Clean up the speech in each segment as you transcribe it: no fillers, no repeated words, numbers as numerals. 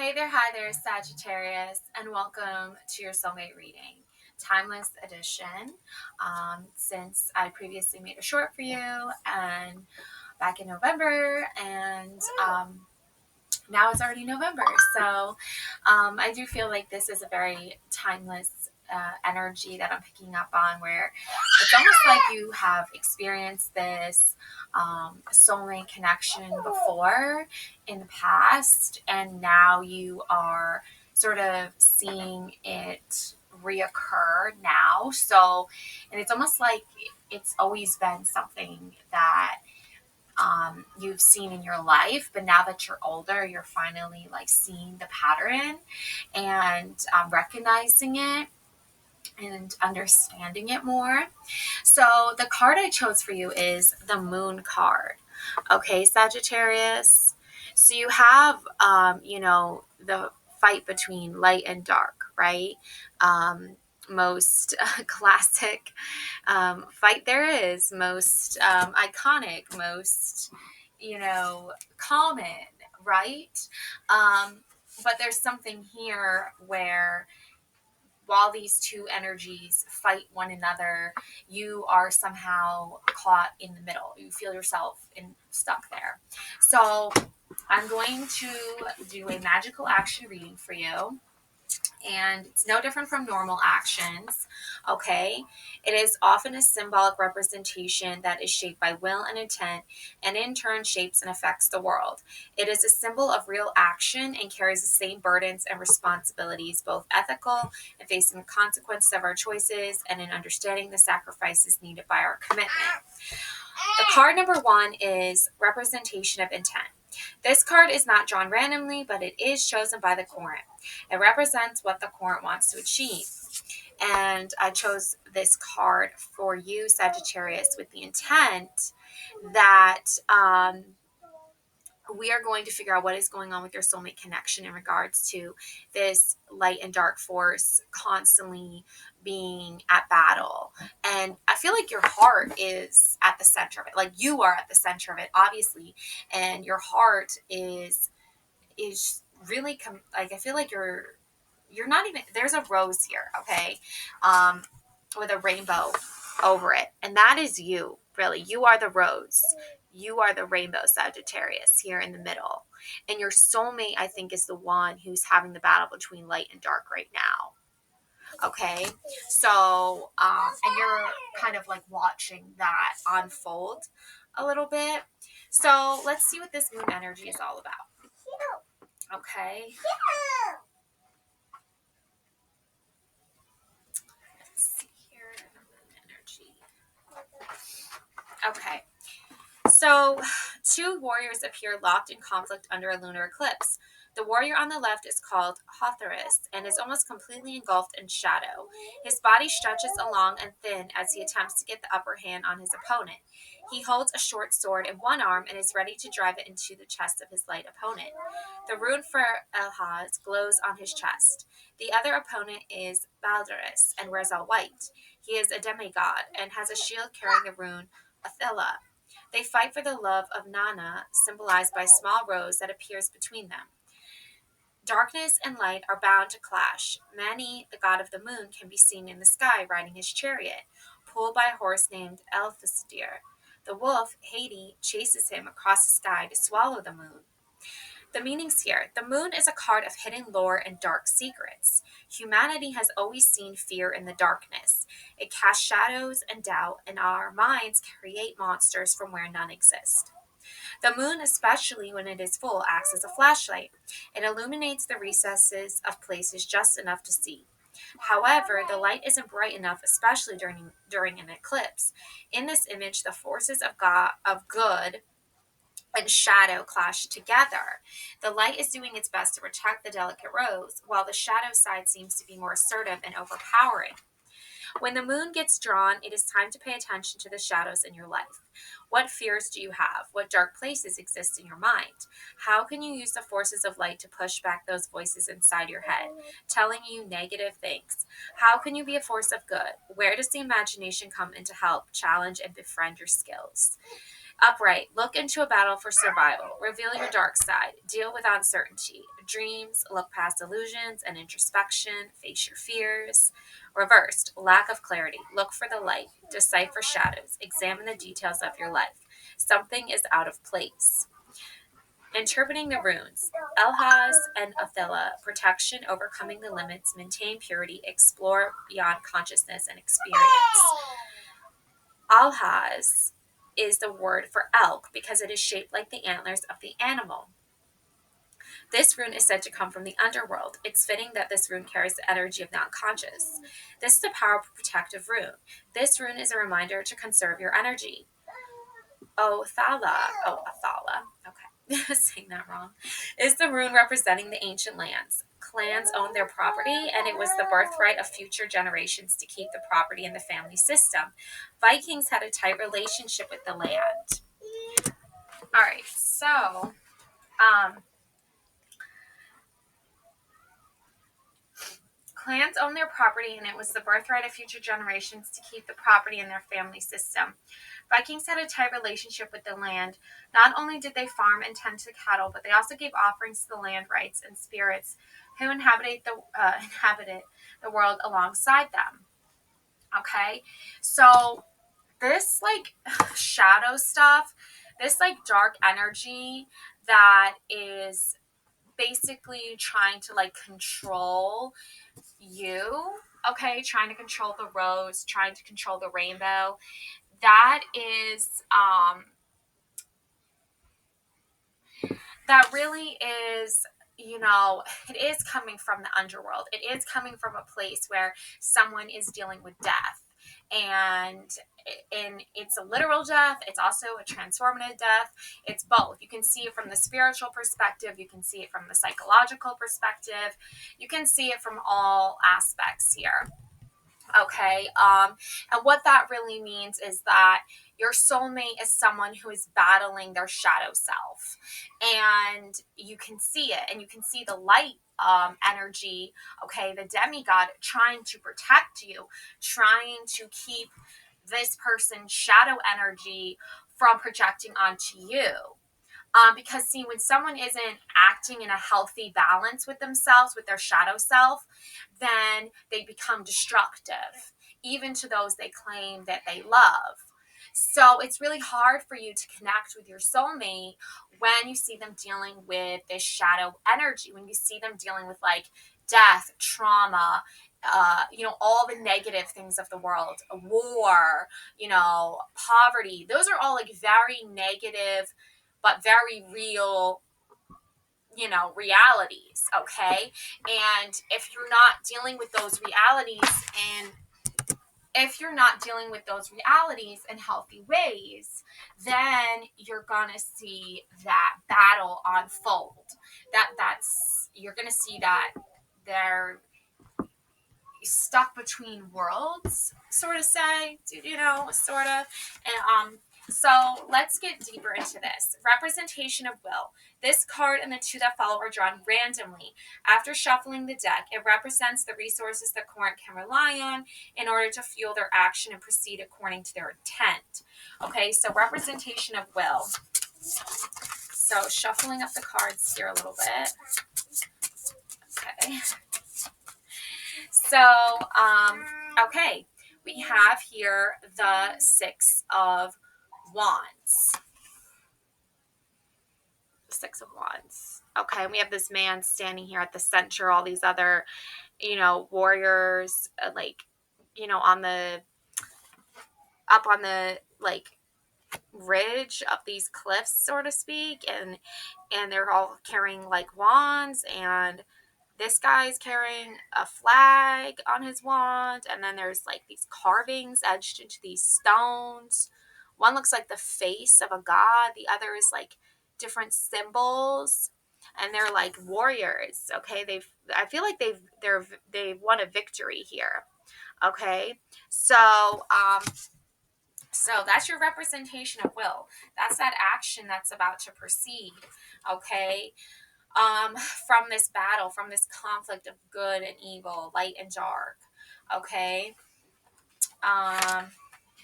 Hi there, Sagittarius, and welcome to your soulmate reading, timeless edition. Since I previously made a short for you, and back in November, and now it's already November, so I do feel like this is a very timeless energy that I'm picking up on, where it's almost like you have experienced this soulmate connection before in the past, and now you are sort of seeing it reoccur now. So, and it's almost like it's always been something that you've seen in your life, but now that you're older, you're finally like seeing the pattern and recognizing it and understanding it more. So the card I chose for you is the Moon card. Okay, Sagittarius. So you have, the fight between light and dark, right? Most classic fight there is, most iconic, most, common, right? Um, but there's something here where while these two energies fight one another, you are somehow caught in the middle. You feel yourself stuck there. So I'm going to do a magical action reading for you, and it's no different from normal actions. Okay, it is often a symbolic representation that is shaped by will and intent, and in turn shapes and affects the world. It is a symbol of real action and carries the same burdens and responsibilities, both ethical and facing the consequences of our choices, and in understanding the sacrifices needed by our commitment. The card number one is representation of intent. This card is not drawn randomly, but it is chosen by the current. It represents what the current wants to achieve. And I chose this card for you, Sagittarius, with the intent that we are going to figure out what is going on with your soulmate connection in regards to this light and dark force constantly being at battle. And I feel like your heart is at the center of it. Like, you are at the center of it, obviously. And your heart is really like, I feel like you're not even, there's a rose here, okay? With a rainbow over it. And that is you, really. You are the rose. You are the rainbow, Sagittarius, here in the middle. And your soulmate, I think, is the one who's having the battle between light and dark right now. Okay? So, and you're kind of like watching that unfold a little bit. So let's see what this moon energy is all about. Okay? Let's see here. Moon energy. Okay. So, two warriors appear locked in conflict under a lunar eclipse. The warrior on the left is called Hotherus and is almost completely engulfed in shadow. His body stretches along and thin as he attempts to get the upper hand on his opponent. He holds a short sword in one arm and is ready to drive it into the chest of his light opponent. The rune for Elhaz glows on his chest. The other opponent is Balderus and wears all white. He is a demigod and has a shield carrying the rune Athila. They fight for the love of Nana, symbolized by a small rose that appears between them. Darkness and light are bound to clash. Mani, the god of the moon, can be seen in the sky riding his chariot, pulled by a horse named Elfisdir. The wolf, Haiti, chases him across the sky to swallow the moon. The meanings here. The moon is a card of hidden lore and dark secrets. Humanity has always seen fear in the darkness. It casts shadows and doubt, and our minds create monsters from where none exist. The moon, especially when it is full, acts as a flashlight. It illuminates the recesses of places just enough to see. However, the light isn't bright enough, especially during an eclipse. In this image, the forces of good and shadow clash together. The light is doing its best to protect the delicate rose, while the shadow side seems to be more assertive and overpowering. When the moon gets drawn, it is time to pay attention to the shadows in your life. What fears do you have? What dark places exist in your mind? How can you use the forces of light to push back those voices inside your head, telling you negative things? How can you be a force of good? Where does the imagination come in to help challenge and befriend your skills? Upright, look into a battle for survival. Reveal your dark side. Deal with uncertainty. Dreams, look past illusions and introspection. Face your fears. Reversed, lack of clarity. Look for the light. Decipher shadows. Examine the details of your life. Something is out of place. Interpreting the runes. Elhaz and Athila. Protection, overcoming the limits, maintain purity, explore beyond consciousness and experience. Alhaz is the word for elk because it is shaped like the antlers of the animal. This rune is said to come from the underworld. It's fitting that this rune carries the energy of the unconscious. This is a powerful protective rune. This rune is a reminder to conserve your energy. Athala, okay, I was saying that wrong, is the rune representing the ancient lands. Clans owned their property, and it was the birthright of future generations to keep the property in the family system. Vikings had a tight relationship with the land. All right, so clans owned their property, and it was the birthright of future generations to keep the property in their family system. Vikings had a tight relationship with the land. Not only did they farm and tend to cattle, but they also gave offerings to the land rights and spirits who inhabited the world alongside them. Okay, so this like shadow stuff, this like dark energy that is basically trying to like control you, okay, trying to control the rose, trying to control the rainbow, that is that really is, you know, it is coming from the underworld. It is coming from a place where someone is dealing with death, and it's a literal death, it's also a transformative death. It's both. You can see it from the spiritual perspective, you can see it from the psychological perspective, you can see it from all aspects here. Okay. And what that really means is that your soulmate is someone who is battling their shadow self, and you can see it, and you can see the light energy. Okay. The demigod trying to protect you, trying to keep this person's shadow energy from projecting onto you. Because see, when someone isn't acting in a healthy balance with themselves, with their shadow self, then they become destructive, even to those they claim that they love. So it's really hard for you to connect with your soulmate when you see them dealing with this shadow energy, when you see them dealing with like death, trauma, all the negative things of the world, war, poverty. Those are all like very negative but very real, realities, okay? And if you're not dealing with those realities and if you're not dealing with those realities in healthy ways, then you're gonna see that battle unfold. You're gonna see that they're stuck between worlds, sort of say, sort of. And so let's get deeper into this. Representation of will. This card and the two that follow are drawn randomly. After shuffling the deck, it represents the resources that Corinth can rely on in order to fuel their action and proceed according to their intent. Okay, so representation of will. So shuffling up the cards here a little bit. Okay. So, okay, we have here the Six of Wands. Six of Wands. Okay, and we have this man standing here at the center, all these other, warriors, up on the, ridge of these cliffs, so to speak, and they're all carrying, wands, and this guy's carrying a flag on his wand, and then there's these carvings etched into these stones. One looks like the face of a god, the other is different symbols, and they're warriors. Okay, I feel like they've won a victory here. Okay, so that's your representation of will. That's that action that's about to proceed. Okay. From this battle, from this conflict of good and evil, light and dark. Okay.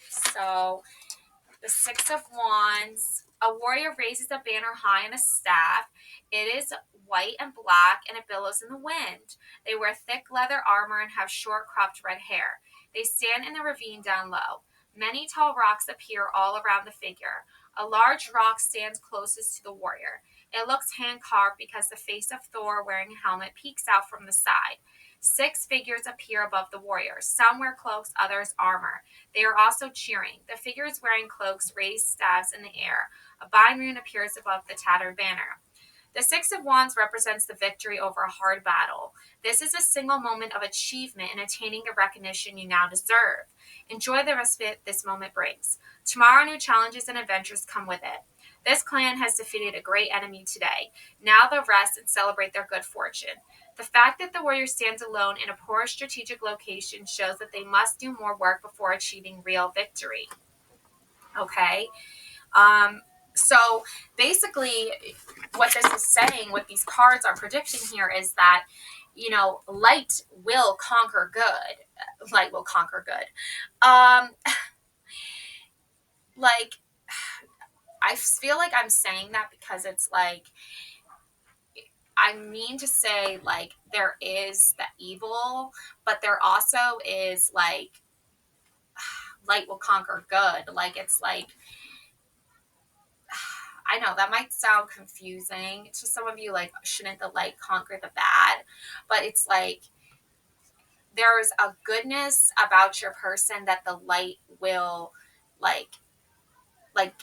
So The Six of Wands. A warrior raises a banner high on a staff. It is white and black, and it billows in the wind. They wear thick leather armor and have short, cropped red hair. They stand in the ravine down low. Many tall rocks appear all around the figure. A large rock stands closest to the warrior. It looks hand-carved because the face of Thor wearing a helmet peeks out from the side. 6 figures appear above the warriors. Some wear cloaks, others armor. They are also cheering. The figures wearing cloaks raise staves in the air. A vine rune appears above the tattered banner. The Six of Wands represents the victory over a hard battle. This is a single moment of achievement in attaining the recognition you now deserve. Enjoy the respite this moment brings. Tomorrow, new challenges and adventures come with it. This clan has defeated a great enemy today. Now they'll rest and celebrate their good fortune. The fact that the warrior stands alone in a poor strategic location shows that they must do more work before achieving real victory. Okay? So basically, what this is saying, what these cards are predicting here, is that, light will conquer good. Light will conquer good. Like, I feel like I'm saying that because it's like, I mean to say, like, there is the evil, but there also is, like, light will conquer good. Like, it's like, I know that might sound confusing to some of you, like, shouldn't the light conquer the bad? But it's like, there's a goodness about your person that the light will, like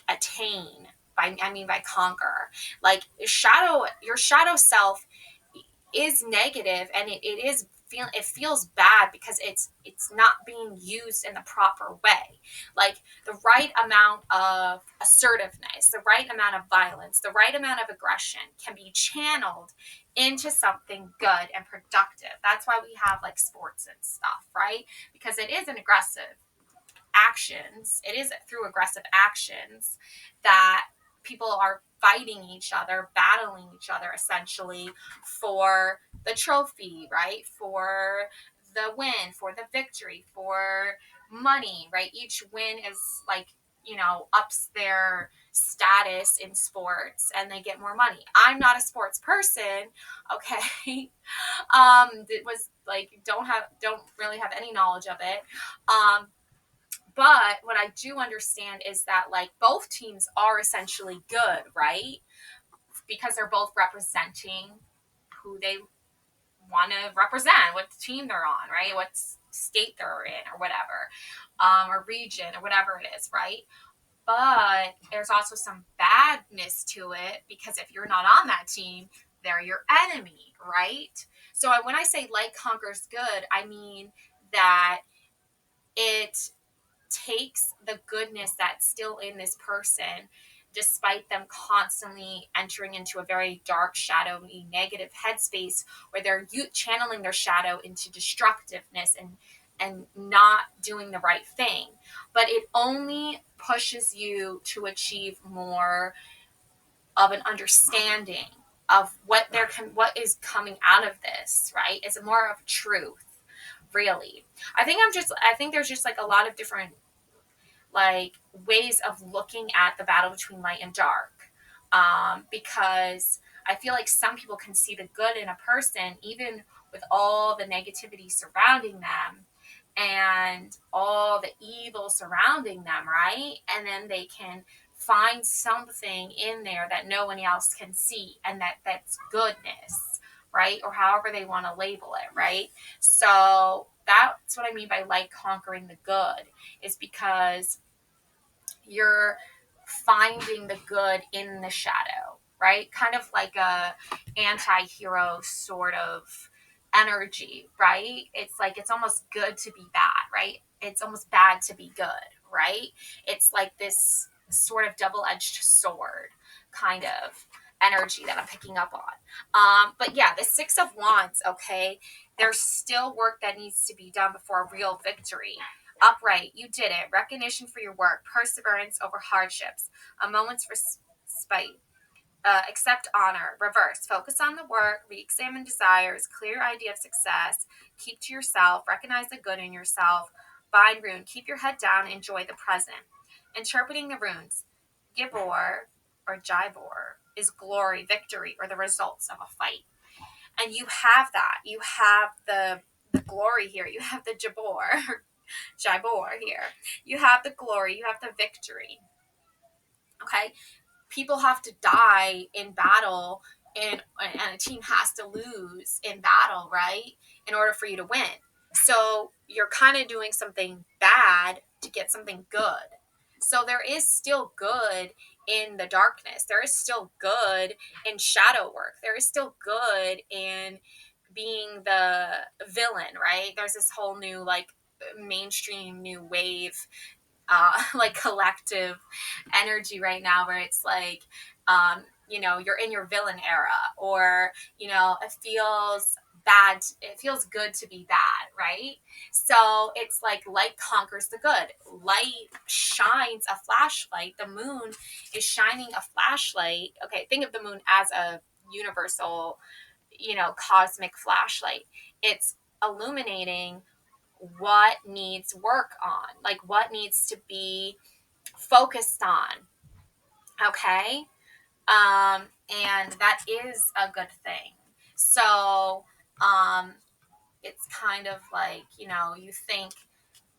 attain by conquer. Like, your shadow self is negative, and it feels bad because it's not being used in the proper way. Like, the right amount of assertiveness, the right amount of violence, the right amount of aggression can be channeled into something good and productive. That's why we have, like, sports and stuff, right? Because it is an aggressive actions. It is through aggressive actions that people are fighting each other, battling each other, essentially, for the trophy, right? For the win, for the victory, for money, right? Each win is like, ups their status in sports, and they get more money. I'm not a sports person, okay? It was like, don't really have any knowledge of it. But what I do understand is that, like, both teams are essentially good, right? Because they're both representing who they want to represent, what team they're on, right? What state they're in, or whatever, or region, or whatever it is, right? But there's also some badness to it, because if you're not on that team, they're your enemy, right? So when I say light conquers good, I mean that it takes the goodness that's still in this person, despite them constantly entering into a very dark, shadowy, negative headspace where they're channeling their shadow into destructiveness and not doing the right thing. But it only pushes you to achieve more of an understanding of what is coming out of this, right? It's more of truth, really. I think there's just, like, a lot of different, like, ways of looking at the battle between light and dark, because I feel like some people can see the good in a person even with all the negativity surrounding them and all the evil surrounding them, right? And then they can find something in there that no one else can see, and that's goodness, right? Or however they want to label it, right? So that's what I mean by light conquering the good, is because you're finding the good in the shadow, right? Kind of like a anti-hero sort of energy, right? It's like, it's almost good to be bad, right? It's almost bad to be good, right? It's like this sort of double-edged sword kind of energy that I'm picking up on. But yeah, the Six of Wands, okay, there's still work that needs to be done before a real victory. Upright, you did it. Recognition for your work. Perseverance over hardships. A moment's respite. Accept honor. Reverse. Focus on the work. Re-examine desires. Clear idea of success. Keep to yourself. Recognize the good in yourself. Bind rune. Keep your head down. Enjoy the present. Interpreting the runes, Gibor or Jibor is glory, victory, or the results of a fight. And you have that. You have the glory here. You have the Jibor here. You have the glory. You have the victory. Okay? People have to die in battle, and a team has to lose in battle, right? In order for you to win. So you're kind of doing something bad to get something good. So there is still good in the darkness. There is still good in shadow work. There is still good in being the villain, right? There's this whole new like mainstream new wave like collective energy right now where it's like you're in your villain era, or it feels good to be bad, right? So it's like light conquers the good. Light shines a flashlight. The moon is shining a flashlight. Okay, think of the moon as a universal, cosmic flashlight. It's illuminating what needs work on, like what needs to be focused on. Okay. And that is a good thing. So, it's kind of like, you think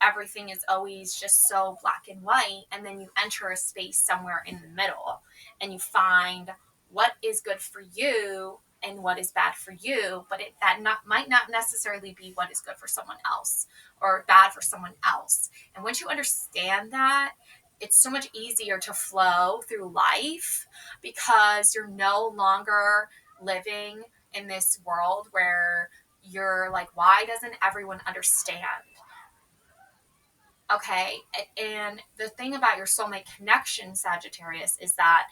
everything is always just so black and white, and then you enter a space somewhere in the middle and you find what is good for you and what is bad for you, but might not necessarily be what is good for someone else or bad for someone else. And once you understand that, it's so much easier to flow through life because you're no longer living in this world where you're like, why doesn't everyone understand? Okay. And the thing about your soulmate connection, Sagittarius, is that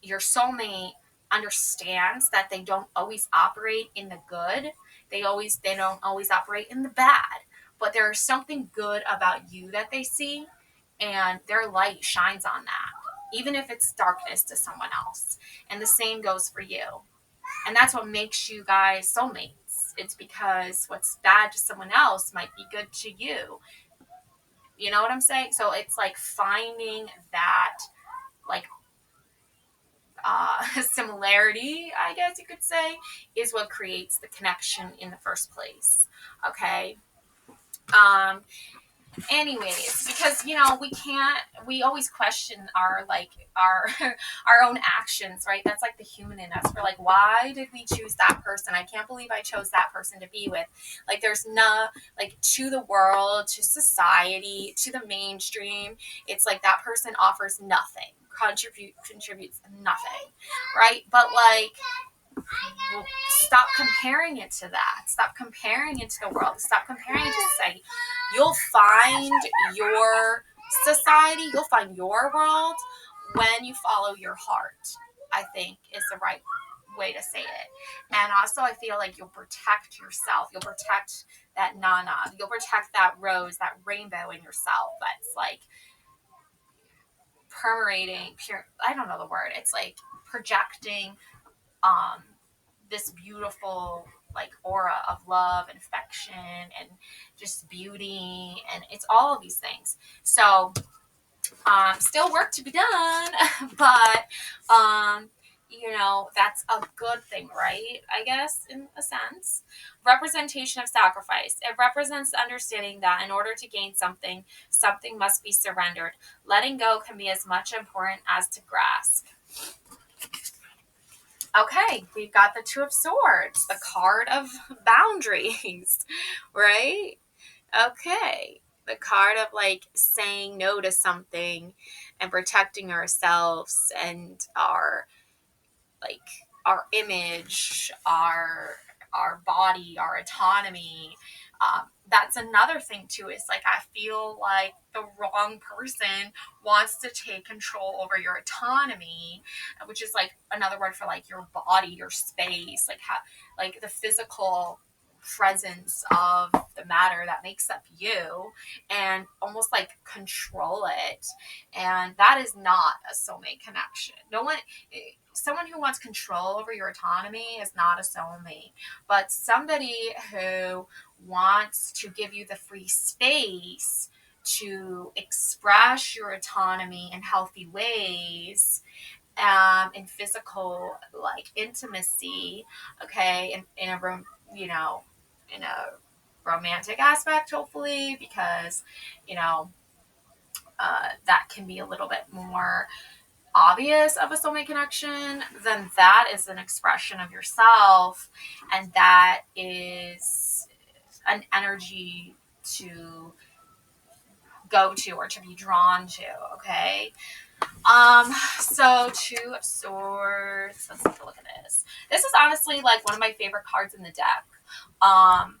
your soulmate understands that they don't always operate in the good. They don't always operate in the bad. But there's something good about you that they see, and their light shines on that, even if it's darkness to someone else. And the same goes for you. And that's what makes you guys soulmates. It's because what's bad to someone else might be good to you. You know what I'm saying? So it's like finding that, like, similarity, I guess you could say, is what creates the connection in the first place. Okay. Anyways, because we always question our our own actions, right? That's like the human in us. We're like, why did we choose that person? I can't believe I chose that person to be with. Like, there's no, like, to the world, to society, to the mainstream, it's like that person offers nothing, contributes nothing, right? But like, stop comparing it to that. Stop comparing it to the world. Stop comparing it to society. You'll find your society, you'll find your world when you follow your heart, I think is the right way to say it. And also, I feel like you'll protect yourself. You'll protect that nana. You'll protect that rose, that rainbow in yourself that's like permeating, I don't know the word. It's like projecting this beautiful like aura of love and affection and just beauty, and it's all of these things. So still work to be done, but that's a good thing, right? I guess, in a sense. Representation of sacrifice. It represents the understanding that in order to gain something, something must be surrendered. Letting go can be as much important as to grasp. Okay, we've got the Two of Swords, the card of boundaries, right? Okay, the card of like saying no to something and protecting ourselves and like our image, our body, our autonomy. That's another thing too. Is like, I feel like the wrong person wants to take control over your autonomy, which is like another word for like your body, your space, like how, like the physical presence of the matter that makes up you, and almost like control it. And that is not a soulmate connection. No one, someone who wants control over your autonomy is not a soulmate, but somebody who wants to give you the free space to express your autonomy in healthy ways, in physical like intimacy, okay, in a room, in a romantic aspect, hopefully, because you know that can be a little bit more obvious of a soulmate connection, then that is an expression of yourself, and that is an energy to go to or to be drawn to. Okay. So Two of Swords. Let's take a look at this. This is honestly like one of my favorite cards in the deck. Um,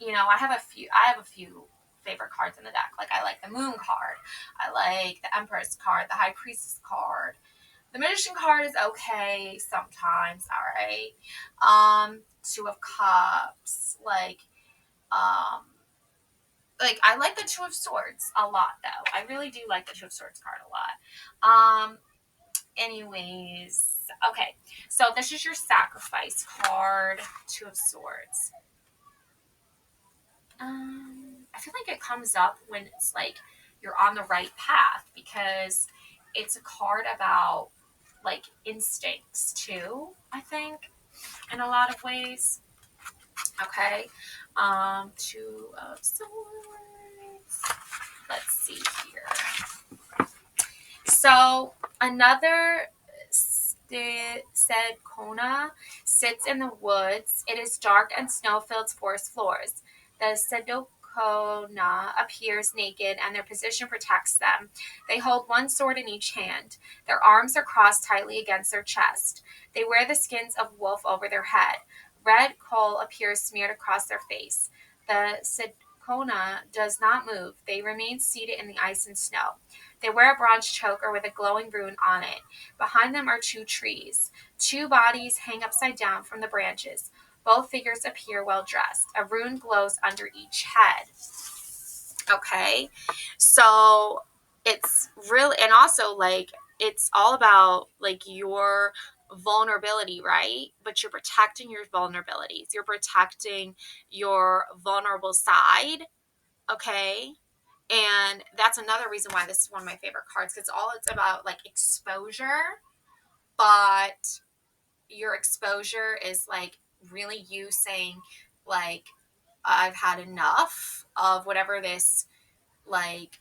I have a few favorite cards in the deck. Like I like the Moon card. I like the Empress card, the High Priestess card. The Magician card is okay sometimes, all right. Two of Cups, like I like the Two of Swords a lot though. I really do like the Two of Swords card a lot. Anyways, okay. So this is your Sacrifice card, Two of Swords. I feel like it comes up when it's like you're on the right path, because it's a card about like instincts too, I think, in a lot of ways. Okay. Two of Swords. Let's see here. So another Sedkona sits in the woods. It is dark and snow filled forest floors. The Sedkona appears naked, and their position protects them. They hold one sword in each hand. Their arms are crossed tightly against their chest. They wear the skins of wolf over their head. Red coal appears smeared across their face. The Sedkona does not move. They remain seated in the ice and snow. They wear a bronze choker with a glowing rune on it. Behind them are two trees. Two bodies hang upside down from the branches. Both figures appear well dressed. A rune glows under each head. Okay, so it's really, and also like it's all about like your vulnerability, right? But you're protecting your vulnerabilities. You're protecting your vulnerable side. Okay. And that's another reason why this is one of my favorite cards, because it's about like exposure, but your exposure is like really you saying like, I've had enough of whatever this like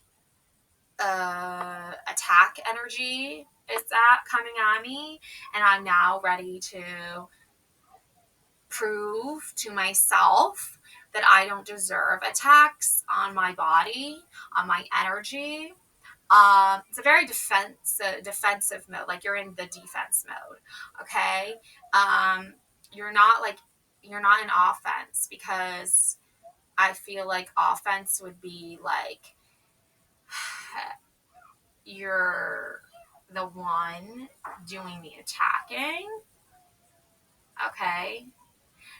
attack energy is that coming at me, and I'm now ready to prove to myself that I don't deserve attacks on my body, on my energy. It's a very defensive mode. Like you're in the defense mode. Okay. You're not like, you're not in offense, because I feel like offense would be like you're the one doing the attacking. Okay.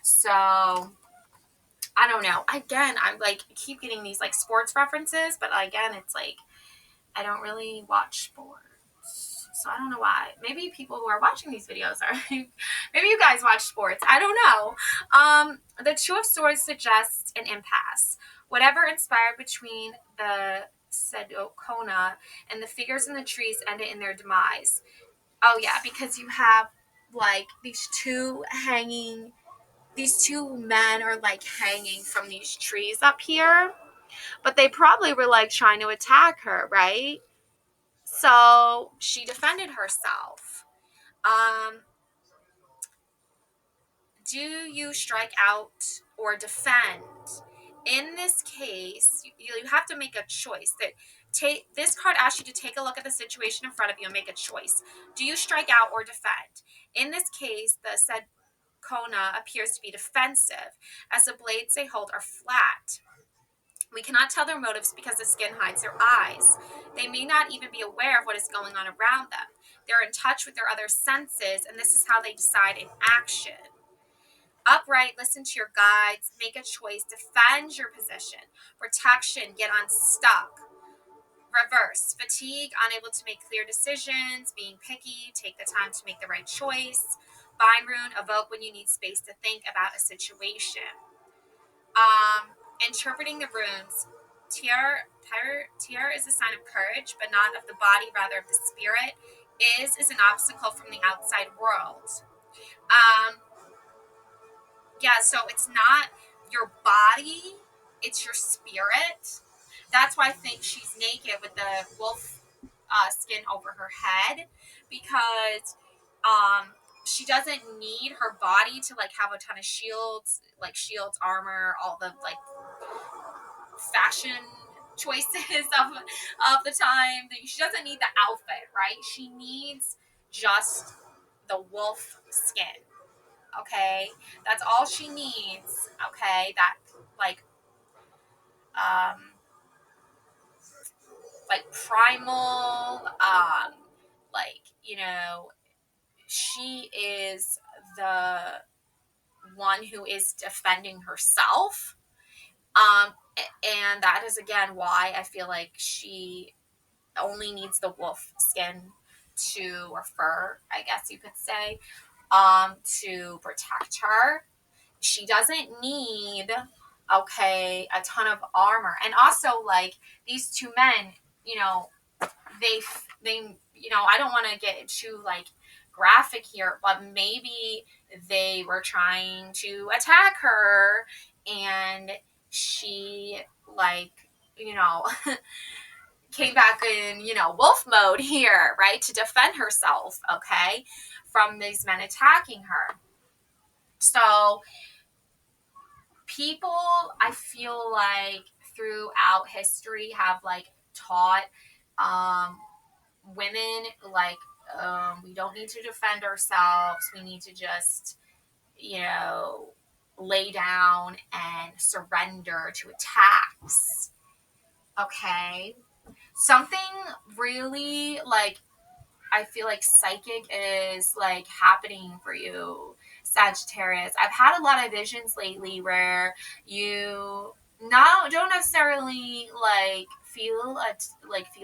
So I don't know. Again, I'm like keep getting these like sports references, but again, it's like I don't really watch sports. So I don't know why. Maybe people who are watching these videos are maybe you guys watch sports. I don't know. The Two of Swords suggests an impasse. Whatever inspired between the Sedokona and the figures in the trees ended in their demise. Oh yeah, because you have like these two men are like hanging from these trees up here, but they probably were like trying to attack her, right? So she defended herself. Um, do you strike out or defend? In this case, you have to make a choice. This card asks you to take a look at the situation in front of you and make a choice. Do you strike out or defend? In this case, the said Kona appears to be defensive, as the blades they hold are flat. We cannot tell their motives because the skin hides their eyes. They may not even be aware of what is going on around them. They're in touch with their other senses, and this is how they decide in action. Upright, listen to your guides, make a choice, defend your position. Protection, get unstuck. Reverse, fatigue, unable to make clear decisions, being picky, take the time to make the right choice. Bind rune, evoke when you need space to think about a situation. Interpreting the runes. Tear is a sign of courage, but not of the body, rather of the spirit. Is an obstacle from the outside world. Um, yeah, so it's not your body, it's your spirit. That's why I think she's naked with the wolf skin over her head, because um, she doesn't need her body to like have a ton of shields, like shields, armor, all the like fashion choices of the time. She doesn't need the outfit, right? She needs just the wolf skin. Okay, that's all she needs. Okay, that like um like primal like she is the one who is defending herself. um and that is again why I feel like she only needs the wolf skin to, or fur, I guess you could say, to protect her. She doesn't need, okay, a ton of armor. And also, like, these two men, you know, they I don't want to get too like graphic here, but maybe they were trying to attack her, and she, like, you know came back in, wolf mode here, right, to defend herself, okay, from these men attacking her. So people, I feel like, throughout history have like taught um women, like, we don't need to defend ourselves, we need to just, lay down and surrender to attacks. Okay, something really, like, I feel like psychic is like happening for you, Sagittarius. I've had a lot of visions lately where you not don't necessarily like feel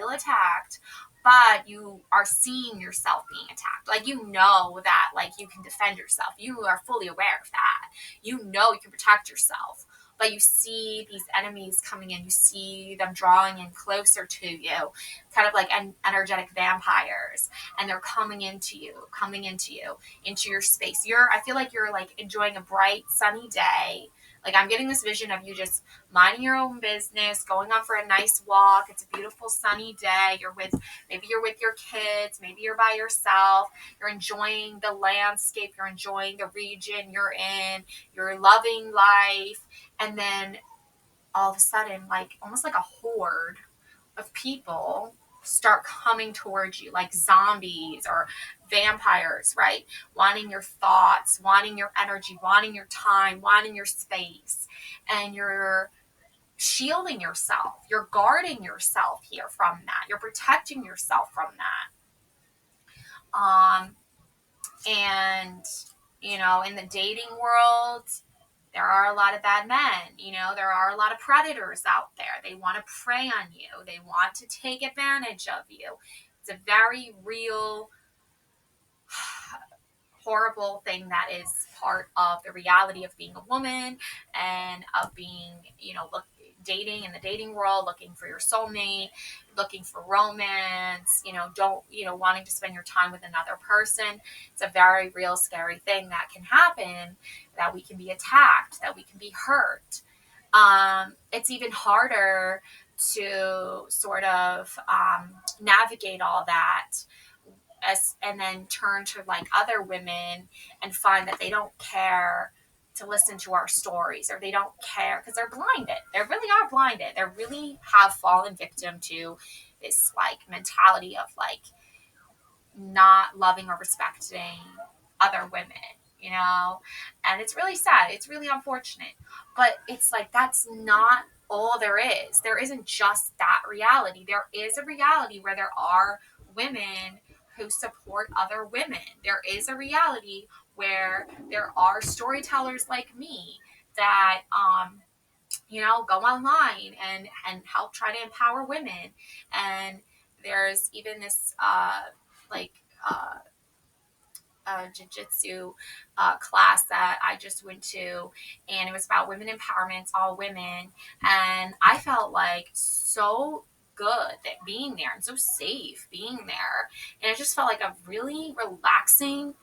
attacked, but you are seeing yourself being attacked. Like, you know that, like, you can defend yourself. You are fully aware of that. You know you can protect yourself. But you see these enemies coming in. You see them drawing in closer to you, kind of like energetic vampires, and they're coming into you, into your space. I feel like you're like enjoying a bright, sunny day. Like, I'm getting this vision of you just minding your own business, going on for a nice walk. It's a beautiful sunny day. Maybe you're with your kids, maybe you're by yourself. You're enjoying the landscape, you're enjoying the region you're in, you're loving life. And then all of a sudden, like, almost like a horde of people start coming towards you, like zombies or vampires, right? Wanting your thoughts, wanting your energy, wanting your time, wanting your space. And you're shielding yourself, you're guarding yourself here from that, you're protecting yourself from that. And in the dating world, there are a lot of bad men. There are a lot of predators out there. They want to prey on you. They want to take advantage of you. It's a very real, horrible thing that is part of the reality of being a woman, and of being, dating in the dating world, looking for your soulmate, looking for romance, wanting to spend your time with another person. It's a very real, scary thing that can happen, that we can be attacked, that we can be hurt. It's even harder to sort of navigate all that, and then turn to like other women and find that they don't care to listen to our stories, or they don't care because they're blinded. They really are blinded. They really have fallen victim to this like mentality of like not loving or respecting other women. And it's really sad. It's really unfortunate. But it's like, that's not all there is. There isn't just that reality. There is a reality where there are women who support other women. There is a reality where there are storytellers like me that go online and help try to empower women. And there's even this like jiu-jitsu class that I just went to, and it was about women empowerment, all women, and I felt like so good that being there and so safe being there, and it just felt like a really relaxing,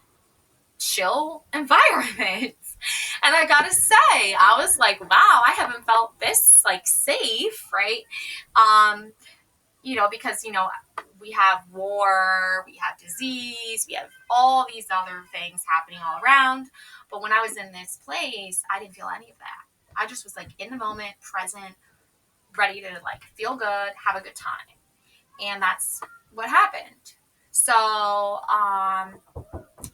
chill environment. And I gotta say, I was like, wow, I haven't felt this like safe, right? um because we have war, we have disease, we have all these other things happening all around. But when I was in this place, I didn't feel any of that. I just was like in the moment, present, ready to like feel good, have a good time. And that's what happened. So,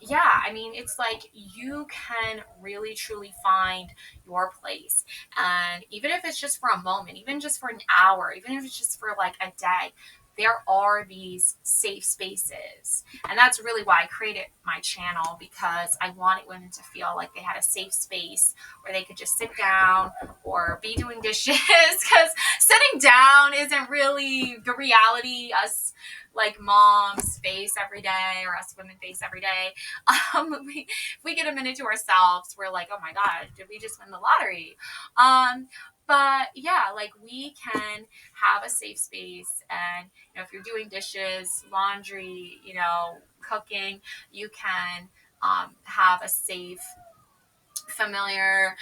yeah, I mean, it's like you can really truly find your place. And even if it's just for a moment, even just for an hour, even if it's just for like a day, there are these safe spaces. And that's really why I created my channel, because I wanted women to feel like they had a safe space where they could just sit down or be doing dishes. Because sitting down isn't really the reality us like moms face every day, or us women face every day. If we get a minute to ourselves, we're like, oh my God, did we just win the lottery? But yeah, like we can have a safe space, and if you're doing dishes, laundry, cooking, you can have a safe, familiar,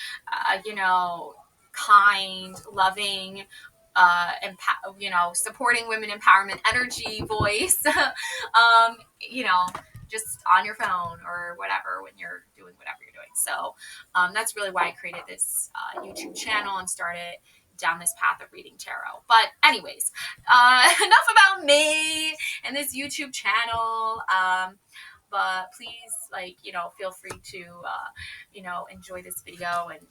kind, loving, supporting women empowerment energy voice, um, you know, just on your phone or whatever when you're doing whatever you're doing. So that's really why I created this YouTube channel and started down this path of reading tarot. But anyways, enough about me and this YouTube channel. But please, feel free to, enjoy this video and,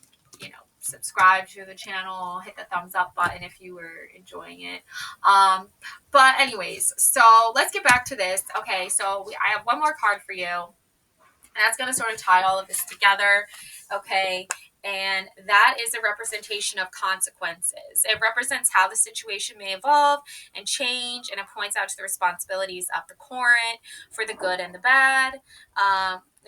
subscribe to the channel, hit the thumbs up button if you were enjoying it. But anyways, so let's get back to this. Okay, so I have one more card for you, and that's going to sort of tie all of this together. Okay. And that is a representation of consequences. It represents how the situation may evolve and change, and it points out to the responsibilities of the current for the good and the bad.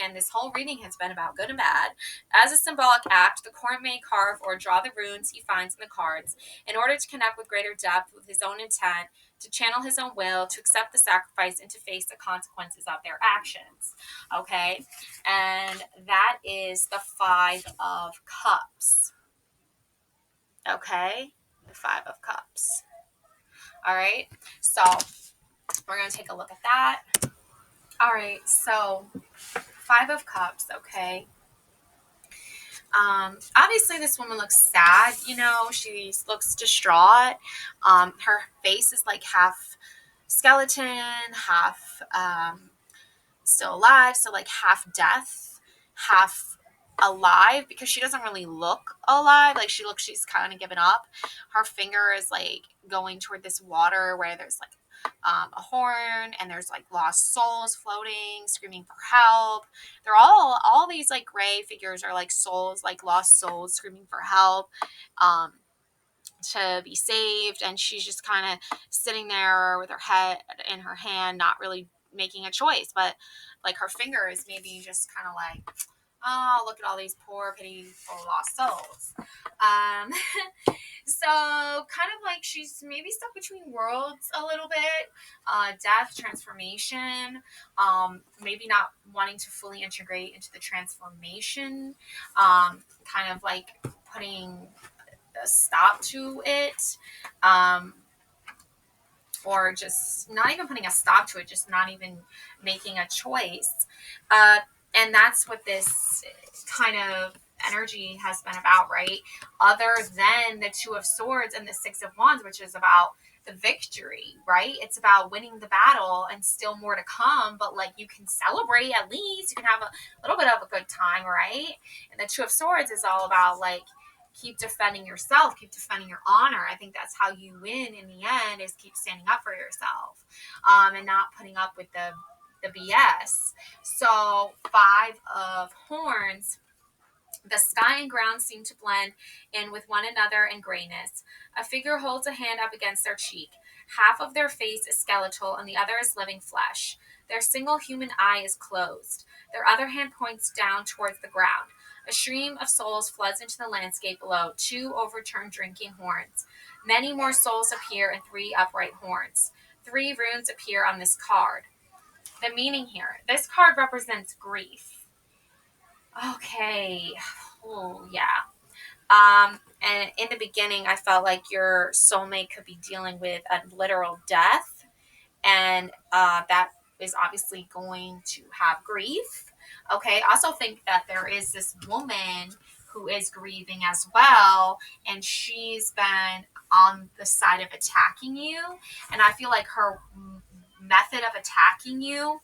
And this whole reading has been about good and bad. As a symbolic act, the current may carve or draw the runes he finds in the cards in order to connect with greater depth with his own intent, to channel his own will, to accept the sacrifice, and to face the consequences of their actions. Okay? And that is the Five of Cups. Okay? The Five of Cups. All right? So we're going to take a look at that. All right, so Five of Cups, okay? Obviously this woman looks sad, she looks distraught. Her face is like half skeleton, half still alive, so like half death, half alive, because she doesn't really look alive. Like she's kind of given up. Her finger is like going toward this water where there's like a horn, and there's like lost souls floating, screaming for help. They're all these like gray figures are like souls, like lost souls screaming for help, to be saved. And she's just kind of sitting there with her head in her hand, not really making a choice, but like her finger is maybe just kind of like, oh, look at all these poor, pitiful lost souls. So kind of like she's maybe stuck between worlds a little bit, death, transformation, maybe not wanting to fully integrate into the transformation, kind of like putting a stop to it, or just not even putting a stop to it, just not even making a choice. And that's what this kind of energy has been about, right? Other than the Two of Swords and the Six of Wands, which is about the victory, right? It's about winning the battle and still more to come, but like you can celebrate at least. You can have a little bit of a good time, right? And the Two of Swords is all about like, keep defending yourself, keep defending your honor. I think that's how you win in the end, is keep standing up for yourself, and not putting up with the BS. So Five of Horns, the sky and ground seem to blend in with one another in grayness. A figure holds a hand up against their cheek. Half of their face is skeletal and the other is living flesh. Their single human eye is closed. Their other hand points down towards the ground. A stream of souls floods into the landscape below, 2 overturned drinking horns. Many more souls appear in 3 upright horns. 3 runes appear on this card. The meaning here. This card represents grief. Okay. Oh, yeah. And in the beginning, I felt like your soulmate could be dealing with a literal death, and that is obviously going to have grief. Okay. I also think that there is this woman who is grieving as well, and she's been on the side of attacking you, and I feel like her method of attacking you,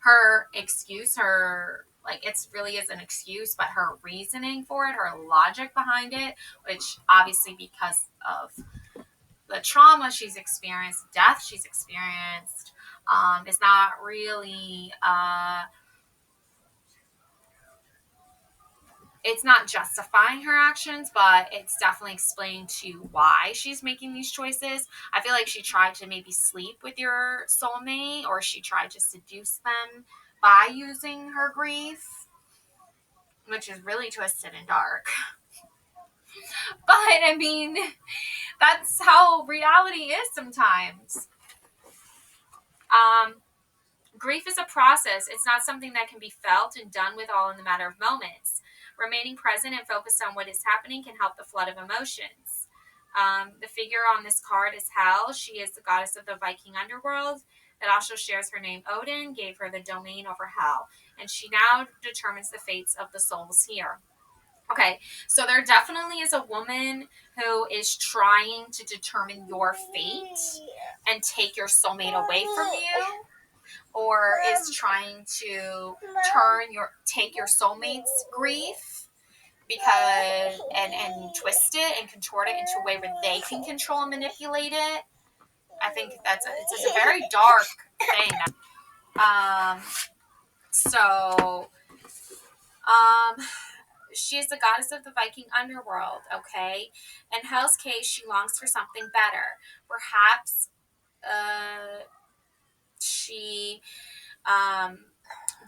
her excuse, her like it's really is an excuse, but her reasoning for it, her logic behind it, which obviously because of the trauma she's experienced, death she's experienced, is not really it's not justifying her actions, but it's definitely explaining to why she's making these choices. I feel like she tried to maybe sleep with your soulmate, or she tried to seduce them by using her grief, which is really twisted and dark. But I mean, that's how reality is sometimes. Grief is a process. It's not something that can be felt and done with all in the matter of moments. Remaining present and focused on what is happening can help the flood of emotions. The figure on this card is Hel. She is the goddess of the Viking underworld that also shares her name. Odin gave her the domain over Hel, and she now determines the fates of the souls here. Okay, so there definitely is a woman who is trying to determine your fate and take your soulmate away from you, or is trying to take your soulmate's grief because and twist it and contort it into a way where they can control and manipulate it. I think it's a very dark thing. So she is the goddess of the Viking underworld, okay? In Hel's case, she longs for something better. Perhaps she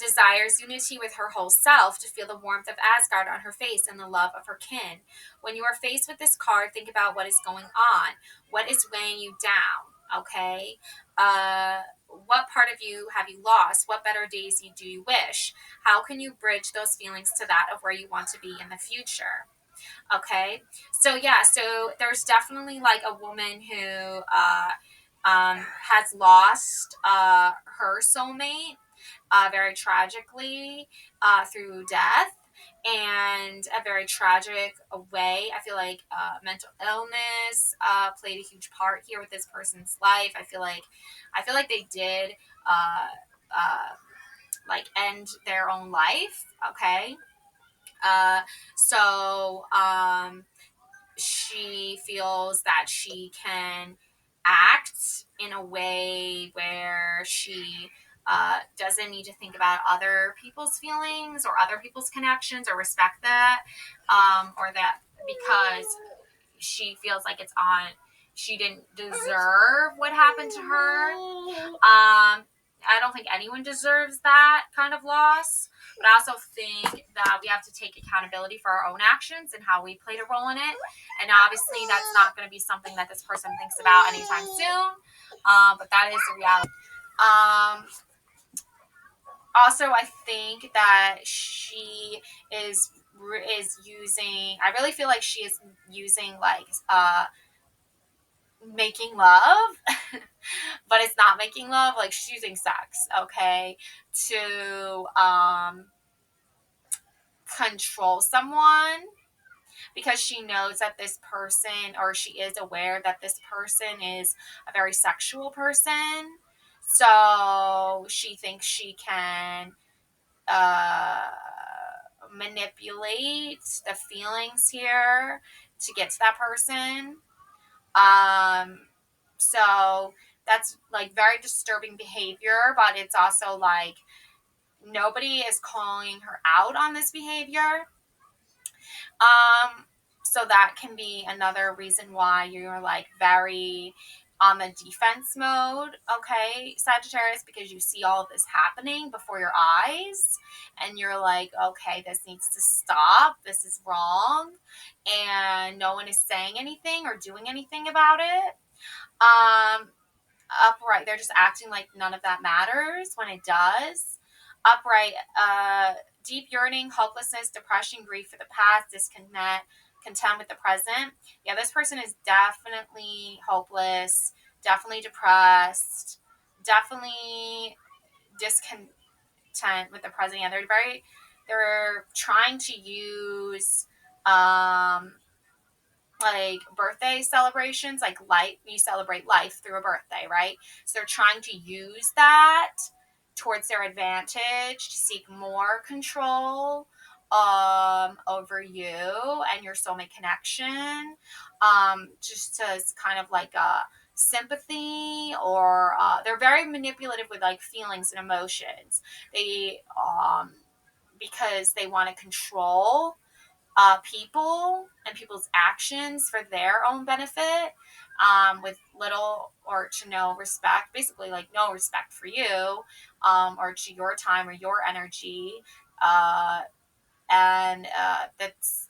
desires unity with her whole self, to feel the warmth of Asgard on her face and the love of her kin. When you are faced with this card, think about what is going on. What is weighing you down, okay? What part of you have you lost? What better days do you wish? How can you bridge those feelings to that of where you want to be in the future? Okay, so yeah, so there's definitely like a woman who has lost her soulmate very tragically through death, and a very tragic way. I feel like mental illness played a huge part here with this person's life. I feel like they did like end their own life. Okay, uh, so she feels that she can act in a way where she doesn't need to think about other people's feelings or other people's connections or respect that, or that because she feels like she didn't deserve what happened to her. I don't think anyone deserves that kind of loss, but I also think that we have to take accountability for our own actions and how we played a role in it. And obviously, that's not going to be something that this person thinks about anytime soon, but that is the reality. Also, I think that she is using. I really feel like she is using like making love, but it's not making love. Like she's using sex, okay, to control someone, because she knows that this person, or she is aware that this person is a very sexual person. So she thinks she can uh, manipulate the feelings here to get to that person. So that's like very disturbing behavior, but it's also like nobody is calling her out on this behavior. So that can be another reason why you're like very on the defense mode, okay, Sagittarius, because you see all of this happening before your eyes and you're like, okay, this needs to stop. This is wrong. And no one is saying anything or doing anything about it. Um, Upright, they're just acting like none of that matters when it does. Upright, deep yearning, hopelessness, depression, grief for the past, disconnect, content with the present. Yeah, this person is definitely hopeless, definitely depressed, definitely discontent with the present. Yeah, they're trying to use um like birthday celebrations, like life, you celebrate life through a birthday, right? So they're trying to use that towards their advantage to seek more control over you and your soulmate connection, just as kind of like a sympathy, or they're very manipulative with like feelings and emotions. They because they want to control people and people's actions for their own benefit, with little or to no respect, basically like no respect for you, or to your time or your energy. Uh, and that's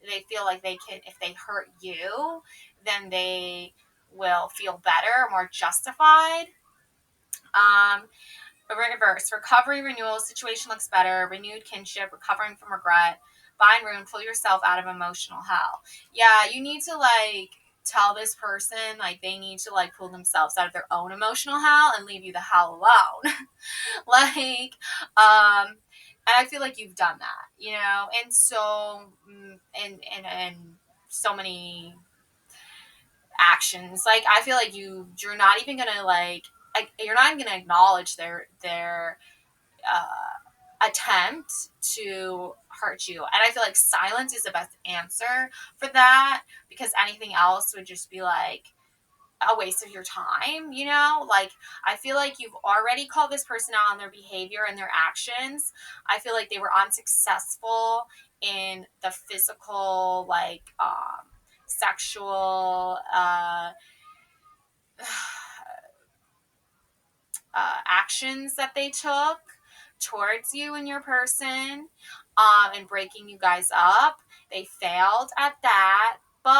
they feel like they can, if they hurt you, then they will feel better, more justified. Um, Reverse, recovery, renewal, situation looks better, renewed kinship, recovering from regret, find room, pull yourself out of emotional hell. Yeah, you need to like tell this person like they need to like pull themselves out of their own emotional hell and leave you the hell alone. Like, and I feel like you've done that, you know, and so and so many actions. Like, I feel like you're not even gonna like you're not even gonna acknowledge their attempt to hurt you. And I feel like silence is the best answer for that, because anything else would just be like a waste of your time, you know? Like, I feel like you've already called this person out on their behavior and their actions. I feel like they were unsuccessful in the physical, like, sexual, actions that they took towards you and your person, and breaking you guys up. They failed at that. But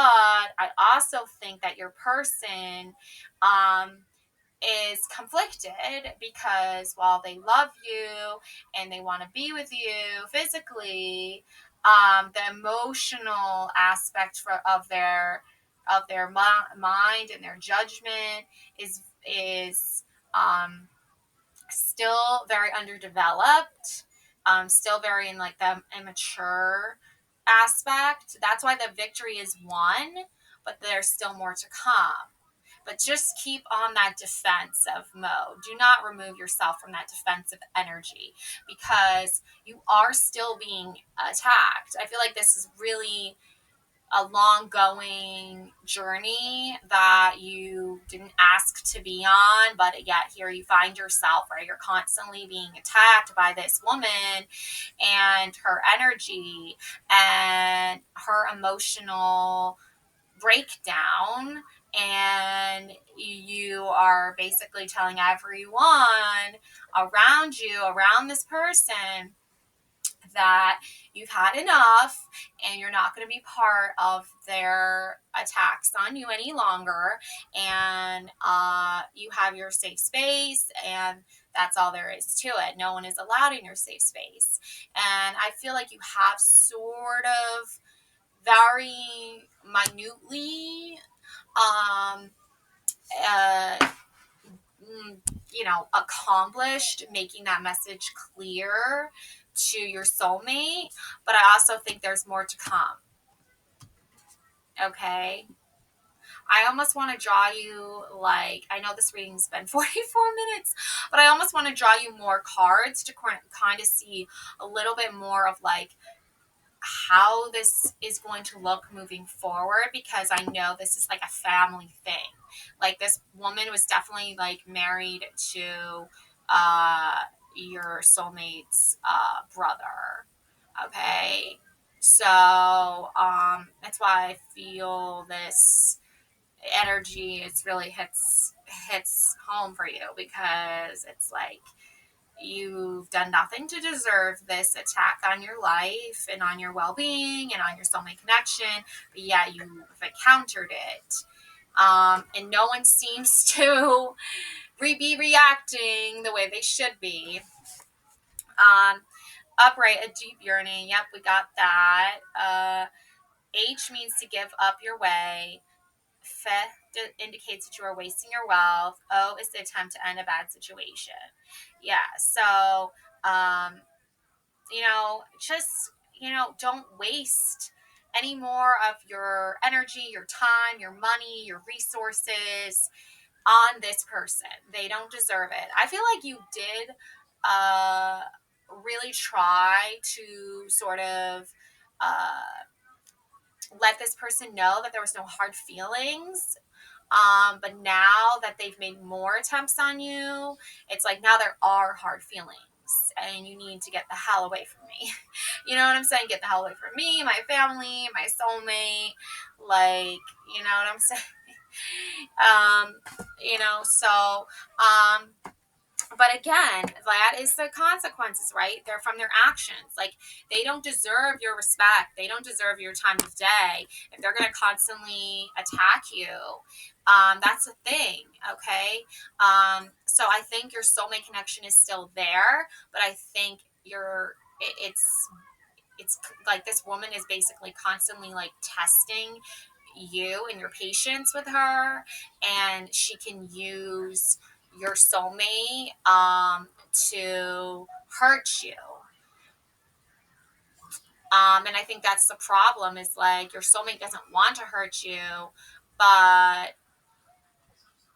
I also think that your person um, is conflicted, because while they love you and they want to be with you physically, the emotional aspect of their mind and their judgment is um, still very underdeveloped, still very in like the immature aspect. That's why the victory is won, but there's still more to come. But just keep on that defensive mode. Do not remove yourself from that defensive energy, because you are still being attacked. I feel like this is really a long going journey that you didn't ask to be on, but yet here you find yourself where you're constantly being attacked by this woman and her energy and her emotional breakdown. And you are basically telling everyone around you, around this person, that you've had enough and you're not going to be part of their attacks on you any longer, and you have your safe space, and that's all there is to it. No one is allowed in your safe space. And I feel like you have sort of very minutely um, uh, accomplished making that message clear to your soulmate, but I also think there's more to come. Okay. I almost want to draw you, like, I know this reading's been 44 minutes, but I almost want to draw you more cards to kind of see a little bit more of like how this is going to look moving forward, because I know this is like a family thing. Like, this woman was definitely like married to uh your soulmate's brother. Okay. So that's why I feel this energy, it's really hits home for you, because it's like you've done nothing to deserve this attack on your life and on your well-being and on your soulmate connection, but yeah, you've encountered it. And no one seems to be reacting the way they should be. Upright, a deep yearning. Yep, we got that. H means to give up your way. Fe indicates that you are wasting your wealth. O is the attempt to end a bad situation. Yeah, so, just, don't waste any more of your energy, your time, your money, your resources on this person. They don't deserve it. I feel like you did uh, really try to sort of let this person know that there was no hard feelings. But now that they've made more attempts on you, it's like now there are hard feelings and you need to get the hell away from me. You know what I'm saying? Get the hell away from me, my family, my soulmate. Like, you know what I'm saying? So, but again, that is the consequences, right? They're from their actions. Like, they don't deserve your respect. They don't deserve your time of day. If they're going to constantly attack you, that's the thing. Okay. So I think your soulmate connection is still there, but I think it's like this woman is basically constantly like testing you and your patience with her, and she can use your soulmate to hurt you. And I think that's the problem, is like your soulmate doesn't want to hurt you, but